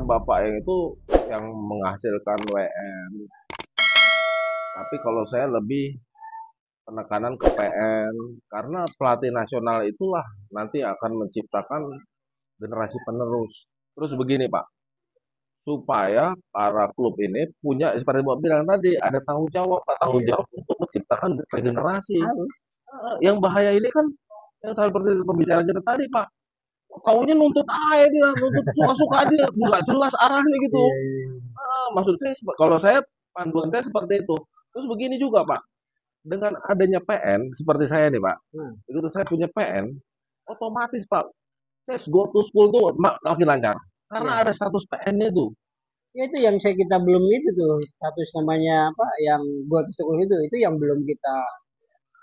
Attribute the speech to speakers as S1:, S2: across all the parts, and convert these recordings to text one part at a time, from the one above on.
S1: bapak yang itu yang menghasilkan WM. Tapi kalau saya lebih penekanan ke PN karena pelatih nasional itulah nanti akan menciptakan generasi penerus. Terus begini Pak, supaya para klub ini punya seperti Bapak bilang tadi ada tanggung jawab, Pak, tanggung jawab untuk menciptakan regenerasi. Yang bahaya ini kan yang seperti pembicaraan kita tadi Pak, taunya nuntut aja dia, nuntut suka-suka dia, nggak jelas arahnya gitu.
S2: Iya, iya.
S1: Maksud saya, kalau saya panduan saya seperti itu. Terus begini juga Pak, dengan adanya PN seperti saya nih Pak,
S2: Nah,
S1: begitu saya punya PN, otomatis Pak, tes go to school tuh makin lancar. Karena
S2: iya.
S1: ada status PN-nya tuh.
S2: Ya itu yang kita belum itu tuh status namanya apa yang gua tuh itu yang belum kita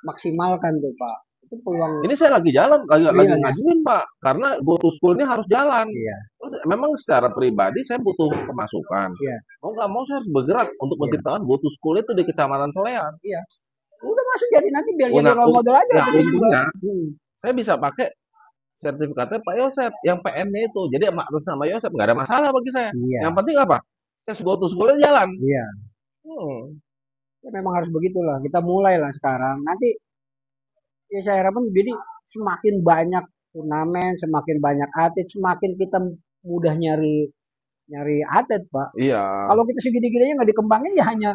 S2: maksimalkan tuh Pak. Itu peluang
S1: Ini saya lagi jalan, lagi
S2: brilliant ya.
S1: ngajuin Pak, karena go to school-nya harus jalan.
S2: Iya,
S1: Terus memang secara pribadi saya butuh pemasukan.
S2: iya,
S1: Mau nggak mau saya harus bergerak untuk
S2: iya,
S1: menciptakan go to school itu di Kecamatan Solean.
S2: iya. Udah masuk jadi nanti biar jadi
S1: Nah,
S2: role model aja
S1: nah
S2: kita juga.
S1: untungnya
S2: Hmm,
S1: saya bisa pakai sertifikatnya Pak Yosep yang PN-nya itu. Jadi atas nama Yosep nggak ada masalah bagi saya.
S2: iya,
S1: Yang penting apa? Tes go to school-nya jalan.
S2: iya.
S1: Hmm.
S2: Ya memang harus begitulah. Kita mulai lah sekarang. Nanti ya saya harapkan jadi semakin banyak turnamen, semakin banyak atlet, semakin kita mudah nyari nyari atlet, Pak.
S1: Iya.
S2: Kalau kita segini-gini aja nggak dikembangin ya hanya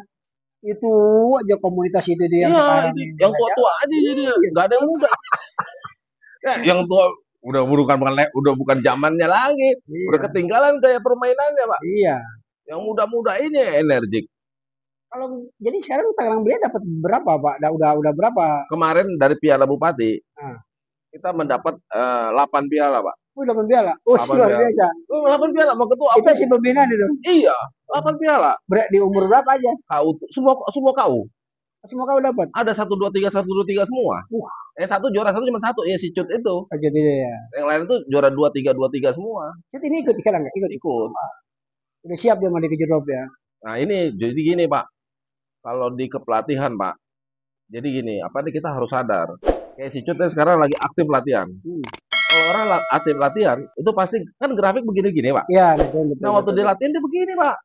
S2: itu aja komunitas itu dia yang
S1: Iya,
S2: sekarang
S1: itu
S2: ini
S1: yang
S2: nggak
S1: tua-tua
S2: jalan.
S1: aja jadi
S2: Iya,
S1: nggak ada yang muda. Ya, yang tua udah bukan zamannya lagi. Udah
S2: iya,
S1: ketinggalan kayak permainannya, Pak.
S2: iya.
S1: Yang muda-muda ini energik.
S2: Kalau jadi sekarang Tangerang Belia dapat berapa, Pak? Udah berapa?
S1: Kemarin dari Piala Bupati
S2: Nah,
S1: kita mendapat 8 piala, Pak.
S2: dapat piala. Oh,
S1: 8
S2: luar
S1: piala.
S2: biasa.
S1: 8 piala mau ketua
S2: Kita
S1: aku.
S2: si pembinaan itu.
S1: Iya, 8 piala.
S2: Di umur berapa aja?
S1: KU semua semua KU.
S2: Semua kau dapat.
S1: Ada 1 2 3 semua. Satu juara satu cuma satu, ya si Cut itu.
S2: Aja dia ya.
S1: Yang lain itu juara 2 3 semua.
S2: Jadi ini ikut sekarang nggak? Ikut.
S1: Ikut.
S2: Udah siap dia mau dikejar Rob ya.
S1: Nah, ini jadi gini, Pak. Kalau di kepelatihan, Pak. Jadi gini, apa nih kita harus sadar. Kayak si Cut sekarang lagi aktif latihan.
S2: Hmm.
S1: Kalau orang aktif latihan, itu pasti kan grafik begini-gini, Pak.
S2: Iya, betul, betul,
S1: Nah, waktu
S2: betul.
S1: dia latihan dia begini, Pak.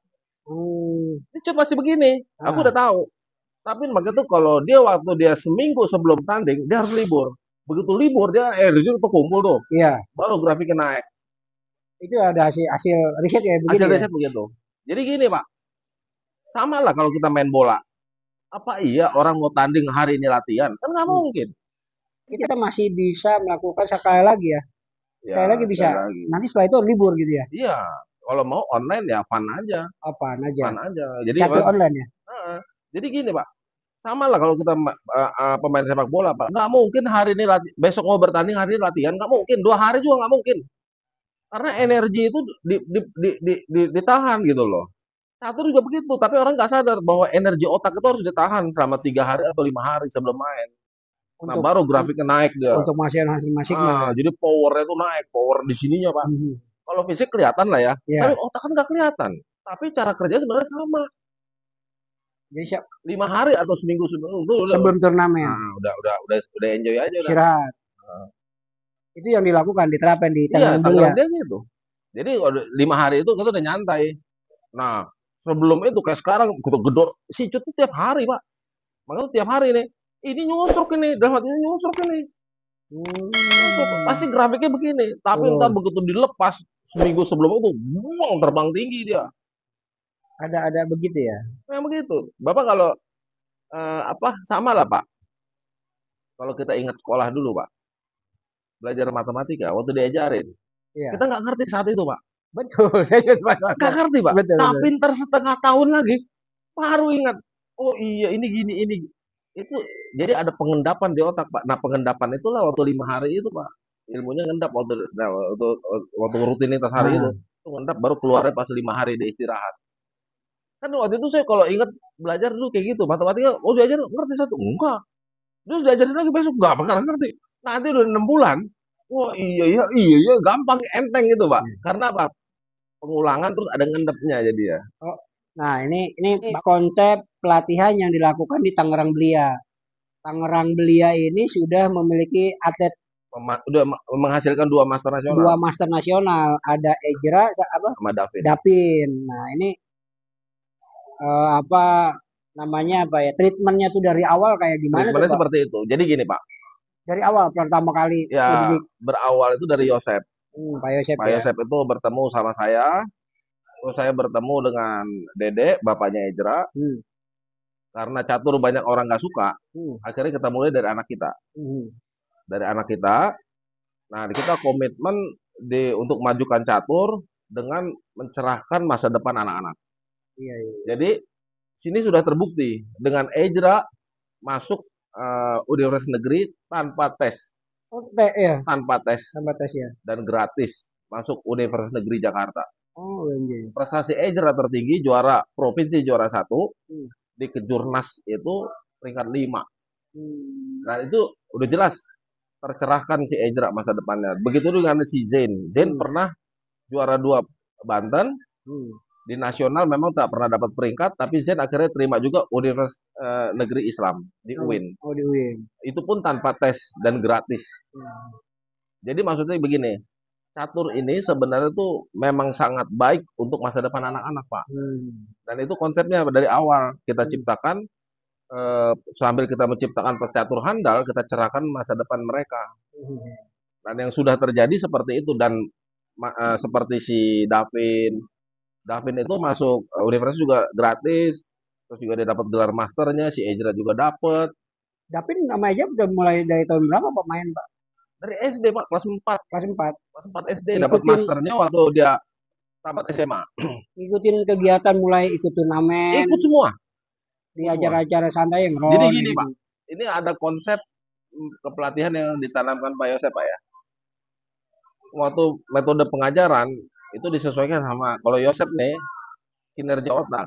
S1: Ini Cut masih begini. Aku
S2: Ah,
S1: udah tahu. Tapi makanya tuh kalau dia waktu dia seminggu sebelum tanding, dia harus libur. Begitu libur dia energi tuh kumpul tuh.
S2: iya.
S1: Baru grafiknya naik.
S2: Itu ada hasil hasil riset ya begitu
S1: Hasil
S2: ya.
S1: riset begitu. Jadi gini, Pak. Sama lah kalau kita main bola. Apa iya orang mau tanding hari ini latihan? Kan nggak
S2: Hmm.
S1: mungkin.
S2: Kita masih bisa melakukan sekali lagi ya.
S1: Ya,
S2: Sekali lagi bisa.
S1: sekali lagi.
S2: Nanti setelah itu libur gitu ya.
S1: Iya, kalau mau online ya fun aja,
S2: Apaan aja.
S1: fun aja. Jadi
S2: Catur online ya.
S1: heeh. Jadi gini, Pak. Sama lah kalau kita pemain sepak bola, Pak. Nggak mungkin hari ini besok mau bertanding hari ini latihan, nggak mungkin. 2 hari juga nggak mungkin. Karena energi itu ditahan gitu loh. Catur juga begitu, tapi orang nggak sadar bahwa energi otak itu harus ditahan selama 3 hari atau 5 hari sebelum main. Nah,
S2: Untuk
S1: baru grafiknya naik dia.
S2: untuk menghasilkan hasil maksimal ya.
S1: Jadi powernya tuh naik, power di sininya, Pak.
S2: Mhm.
S1: Kalau fisik kelihatan lah ya, tapi
S2: Ya.
S1: otak kan nggak kelihatan. Tapi cara kerja sebenarnya sama.
S2: Jadi siap
S1: 5 hari atau seminggu sebelum itu udah,
S2: sebelum turnamen
S1: udah enjoy aja udah.
S2: istirahat. Itu yang dilakukan diterapkan di
S1: Iya,
S2: Tangerang Belia.
S1: Tangerang dia gitu. Jadi 5 hari itu kita udah nyantai. Nah, sebelum itu kayak sekarang gedor si Cut tuh tiap hari, Pak. Makanya tiap hari nih, ini nyusruk ini, dalam hatinya nyusruk ini. Nyusruk. Pasti grafiknya begini. Tapi
S2: Oh,
S1: ntar begitu dilepas seminggu sebelum itu, buang terbang tinggi dia.
S2: ada begitu ya.
S1: Memang begitu. Bapak kalau sama lah Pak. Kalau kita ingat sekolah dulu Pak, belajar matematika, waktu diajarin,
S2: Iya.
S1: kita nggak ngerti saat itu Pak.
S2: Betul. Saya juga
S1: Nggak ngerti Pak.
S2: betul,
S1: Tapi
S2: betul.
S1: ntar setengah tahun lagi, baru ingat. Oh iya ini gini ini. Itu jadi ada pengendapan di otak Pak. Nah pengendapan itulah waktu 5 hari itu Pak. Ilmunya ngendap waktu rutinitas hari itu.
S2: Nah,
S1: Itu ngendap baru keluarnya pas 5 hari dia istirahat. Kan waktu itu saya kalau ingat belajar dulu kayak gitu. Matematika, oh diajar ngerti satu. Enggak. Terus diajarin lagi besok nggak bakalan ngerti. Nanti udah 6 bulan. Wah iya gampang enteng gitu Pak.
S2: iya.
S1: Karena apa? Pengulangan terus ada ngendepnya jadi ya.
S2: Oh, nah ini konsep pelatihan yang dilakukan di Tangerang Belia. Tangerang Belia ini sudah memiliki atlet
S1: Udah menghasilkan 2 master nasional
S2: dua master nasional, ada Ejra apa
S1: sama Davin.
S2: Dapin. Nah ini apa namanya apa ya, treatmentnya tuh dari awal kayak gimana tuh
S1: Treatmentnya
S2: Pak?
S1: seperti itu. Jadi gini Pak,
S2: Dari awal pertama kali
S1: ya
S2: suntik.
S1: berawal itu dari Yosep.
S2: Pak Yosep
S1: Pak
S2: ya.
S1: Yosep itu bertemu sama saya, terus saya bertemu dengan Dede, bapaknya Ejra.
S2: Hmm.
S1: Karena catur banyak orang nggak suka,
S2: Hmm.
S1: akhirnya kita mulai dari anak kita.
S2: Hmm.
S1: Dari anak kita, nah kita komitmen untuk majukan catur dengan mencerahkan masa depan anak-anak.
S2: Iya, iya.
S1: Jadi sini sudah terbukti dengan Ejra masuk universitas negeri tanpa tes,
S2: Oh, ya,
S1: tanpa tes
S2: tambah tes ya.
S1: dan gratis masuk Universitas Negeri Jakarta.
S2: Oh, iya.
S1: Prestasi Ejra tertinggi juara provinsi juara 1
S2: Hmm.
S1: di Kejurnas itu peringkat 5.
S2: Hmm.
S1: Nah itu udah jelas tercerahkan si Ejra masa depannya. Begitu dengan si Zain. Zain
S2: Hmm.
S1: pernah juara 2 Banten.
S2: Hmm.
S1: Di nasional memang tak pernah dapat peringkat, tapi Zain akhirnya terima juga Universitas Negeri Islam di
S2: Oh,
S1: UIN.
S2: oh di UIN.
S1: Itu pun tanpa tes dan gratis.
S2: Hmm.
S1: Jadi maksudnya begini, catur ini sebenarnya tuh memang sangat baik untuk masa depan anak-anak, Pak.
S2: Hmm.
S1: Dan itu konsepnya dari awal kita
S2: Hmm.
S1: ciptakan, sambil kita menciptakan pecatur handal, kita cerahkan masa depan mereka.
S2: Hmm.
S1: Dan yang sudah terjadi seperti itu, dan seperti si Davin. Davin itu masuk universitas juga gratis, terus juga dia dapat gelar masternya, si Ejra juga dapat.
S2: Dapin namanya udah mulai dari tahun berapa Pak main Pak?
S1: Dari SD, Pak, kelas 4.
S2: Kelas 4.
S1: Kelas 4 SD dapat
S2: Ikutin
S1: masternya waktu dia tamat SMA.
S2: ikutin kegiatan mulai ikut turnamen
S1: Ikut semua,
S2: di
S1: ikut semua.
S2: acara-acara santai yang
S1: Jadi
S2: ron
S1: gini,
S2: gitu.
S1: Pak, ini ada konsep kepelatihan yang ditanamkan Pak Yosep, Pak ya. Waktu metode pengajaran itu disesuaikan sama, kalau Yosep nih kinerja otak.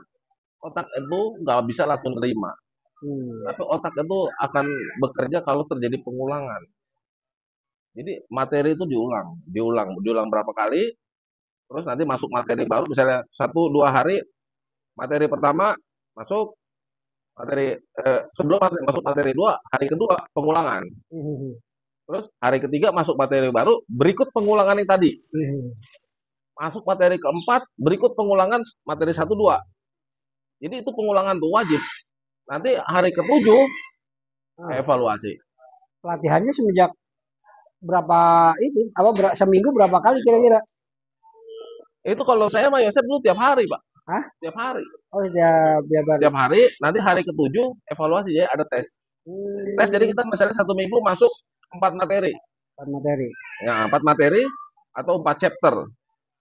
S1: Otak itu nggak bisa langsung terima.
S2: Hmm.
S1: Tapi otak itu akan bekerja kalau terjadi pengulangan. Jadi materi itu diulang berapa kali, terus nanti masuk materi baru, misalnya 1-2 hari, materi pertama masuk, sebelum masuk materi 2, hari kedua pengulangan.
S2: Hmm.
S1: Terus hari ketiga masuk materi baru, berikut pengulangan yang tadi.
S2: Hmm.
S1: Masuk materi keempat, berikut pengulangan materi 1-2. Jadi itu pengulangan tuh wajib. Nanti hari ketujuh evaluasi.
S2: Pelatihannya semenjak berapa itu? Apa seminggu berapa kali kira-kira?
S1: Itu kalau saya sama Yosep dulu tiap hari, Pak.
S2: Hah?
S1: Tiap hari.
S2: Oh, setiap hari.
S1: Tiap hari, nanti hari ketujuh evaluasi ya, ada tes. Tes jadi kita misalnya 1 minggu masuk 4 materi.
S2: 4 materi.
S1: Ya, 4 materi atau 4 chapter.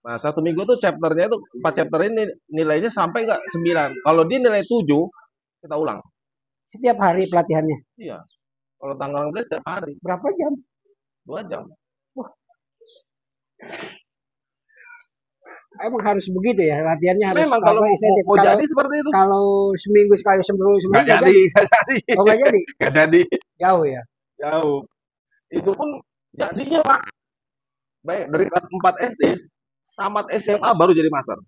S1: Nah, 1 minggu tuh chapternya itu 4 chapter ini nilainya sampai nggak 9. Kalau dia nilai 7, kita ulang.
S2: Setiap hari pelatihannya.
S1: Iya. Kalau tanggal 16 setiap hari.
S2: Berapa jam?
S1: 2 jam.
S2: Wah, emang harus begitu ya, latihannya harus
S1: Memang kalau
S2: insentif.
S1: mau jadi seperti itu.
S2: Kalau seminggu sekali seminggu
S1: Nggak
S2: nggak
S1: jadi, nggak jadi.
S2: Oh nggak jadi,
S1: Nggak jadi.
S2: jauh ya.
S1: Jauh. Itu pun jadinya, Pak. Baik, dari kelas 4 SD, tamat SMA baru jadi master.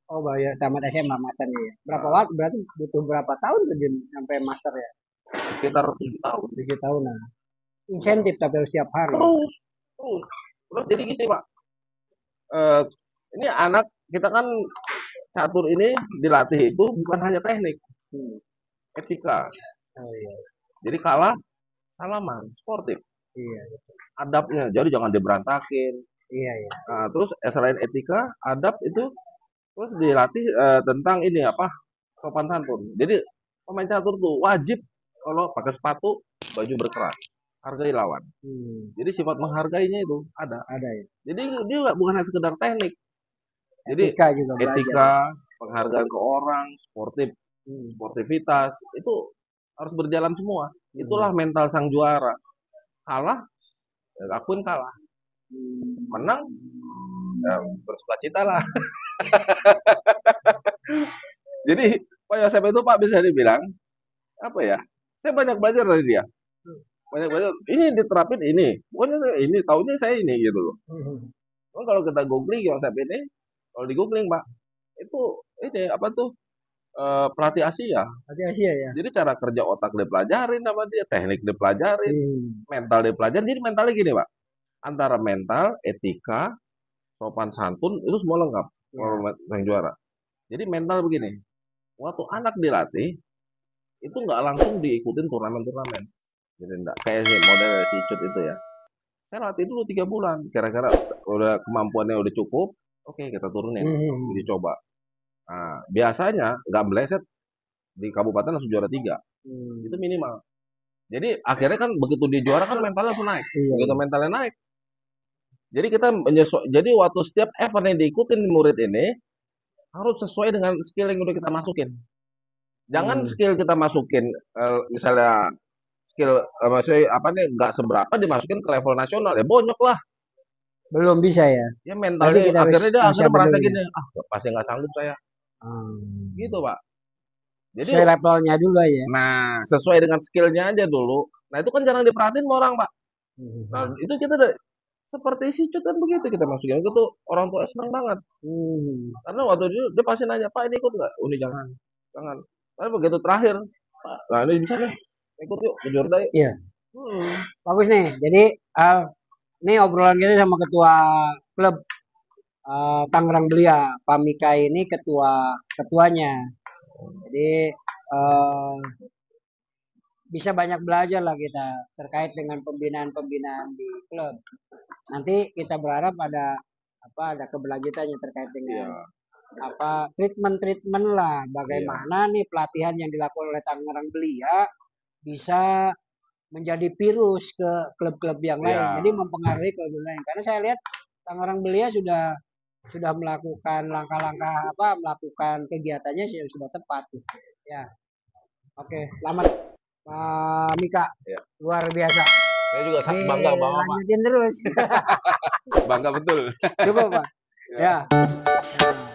S2: Oh bayar tamat SMA masternya ya. Berapa
S1: Nah,
S2: waktu? Berarti butuh berapa tahun tuh Jun, sampai master ya?
S1: sekitar 7 tahun.
S2: 7 tahunan. Insentif tapi harus setiap hari.
S1: Terus, terus. Terus jadi gini, Pak. Eh, ini anak kita kan catur ini dilatih itu bukan hanya teknik,
S2: Hmm.
S1: etika.
S2: Oh iya,
S1: Jadi kalah salaman, sportif.
S2: iya,
S1: Adabnya, jadi jangan diberantakin.
S2: iya, iya.
S1: Nah, terus selain etika, adab itu terus dilatih tentang ini apa? Sopan santun. Jadi pemain catur tuh wajib kalau pakai sepatu, baju berkeras, hargai lawan.
S2: Hmm.
S1: Jadi sifat menghargainya itu ada.
S2: Ada ya.
S1: Jadi dia nggak bukan hanya sekedar teknik. Jadi
S2: Etika juga belajar.
S1: etika, penghargaan ke orang,
S2: Hmm.
S1: sportivitas itu harus berjalan semua.
S2: Hmm.
S1: Itulah mental sang juara. Kalah, ya akuin kalah. Menang, ya bersukacita lah. Jadi Pak Yosep itu Pak bisa dibilang apa ya? Saya banyak belajar dari dia. Banyak belajar. Ini diterapin ini, bukannya saya ini, taunya saya ini gitu loh.
S2: Hmm.
S1: Kalau kita googling Yosep ini, kalau di googling Pak, itu ini apa tuh? pelatih Asia.
S2: Berarti Asia ya.
S1: Jadi cara kerja otak dipelajarin sama dia, teknik dipelajarin,
S2: Hmm.
S1: mental dipelajarin. Jadi mentalnya gini, Pak. Antara mental, etika, sopan santun itu semua lengkap kalau
S2: Ya.
S1: yang juara. Jadi mental begini, waktu anak dilatih itu nggak langsung diikutin turnamen-turnamen. Jadi enggak kayak si model si Cut itu ya. Saya latih dulu 3 bulan, kira-kira udah kemampuannya udah cukup, oke kita turunin,
S2: Hmm.
S1: dicoba. Nah, biasanya nggak meleset di kabupaten langsung juara 3, itu
S2: Hmm.
S1: minimal. Jadi akhirnya kan begitu dia juara kan mentalnya langsung naik.
S2: Iya,
S1: Begitu
S2: iya.
S1: mentalnya naik, jadi kita jadi waktu setiap event yang diikutin murid ini harus sesuai dengan skill yang udah kita masukin. Jangan
S2: Hmm.
S1: skill kita masukin misalnya skill maksudnya apa nih nggak seberapa dimasukin ke level nasional ya bonyok lah.
S2: Belum bisa ya.
S1: Ya
S2: Berarti
S1: mentalnya
S2: kita harus
S1: akhirnya dia
S2: persiapan
S1: merasa
S2: dulu ya.
S1: gini, ah pasti nggak sanggup saya.
S2: Hmm.
S1: Gitu Pak. Jadi
S2: Sesuai levelnya dulu ya.
S1: nah sesuai dengan skillnya aja dulu. Nah itu kan jarang diperhatiin sama orang Pak. Nah
S2: Hmm.
S1: itu kita seperti si Cut kan begitu kita masukin itu tuh orang tua senang banget.
S2: Hmm.
S1: Karena waktu itu dia pasti nanya, Pak ini ikut nggak? Oh, ini jangan, jangan. Tapi begitu terakhir, Pak, nah ini bisa nih, ikut yuk, ke Jordan yuk.
S2: Iya,
S1: Hmm,
S2: bagus nih. Jadi ini obrolan kita sama ketua klub Tangerang Belia, Pak Mika ini ketuanya. Jadi eh, bisa banyak belajar lah kita terkait dengan pembinaan-pembinaan di klub. Nanti kita berharap ada keberlanjutannya terkait dengan
S1: iya,
S2: treatment lah,
S1: iya,
S2: bagaimana nih pelatihan yang dilakukan oleh Tangerang Belia bisa menjadi virus ke klub-klub yang lain.
S1: iya,
S2: Jadi mempengaruhi klub lain. Karena saya lihat Tangerang Belia sudah melakukan langkah-langkah melakukan kegiatannya sudah tepat. Ya, oke, selamat Pak Mika,
S1: iya.
S2: luar biasa.
S1: Saya juga bangga sama Bapak,
S2: Dilanjutin terus.
S1: bangga betul.
S2: Coba Pak.
S1: Ya.
S2: Ya.